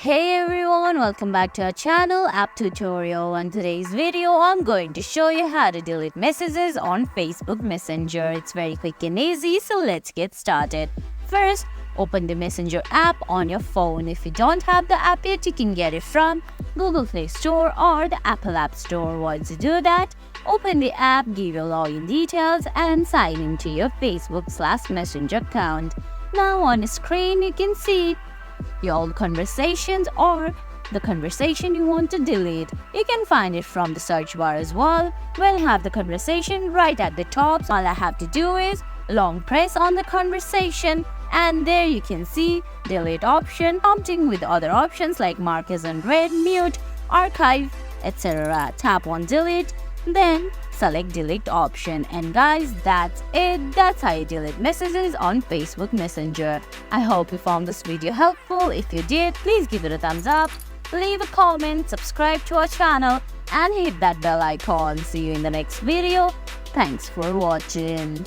Hey everyone, welcome back to our channel App Tutorial. On today's video, I'm going to show you how to delete messages on Facebook Messenger. It's very quick and easy, so let's get started. First, open the Messenger app on your phone. If you don't have the app yet, you can get it from Google Play Store or the Apple App Store. Once you do that, open the app, give your login details, and sign into your Facebook/Messenger account. Now on the screen, you can see your old conversations or the conversation you want to delete. You can find it from the search bar as well. We'll have the conversation right at the top. So all I have to do is long press on the conversation, and there you can see delete option, prompting with other options like mark as unread, mute, archive, etc. Tap on delete, then select delete option, and guys, that's it. That's how you delete messages on Facebook Messenger. I hope you found this video helpful. If you did, please give it a thumbs up, leave a comment, subscribe to our channel, and hit that bell icon. See you in the next video. Thanks for watching.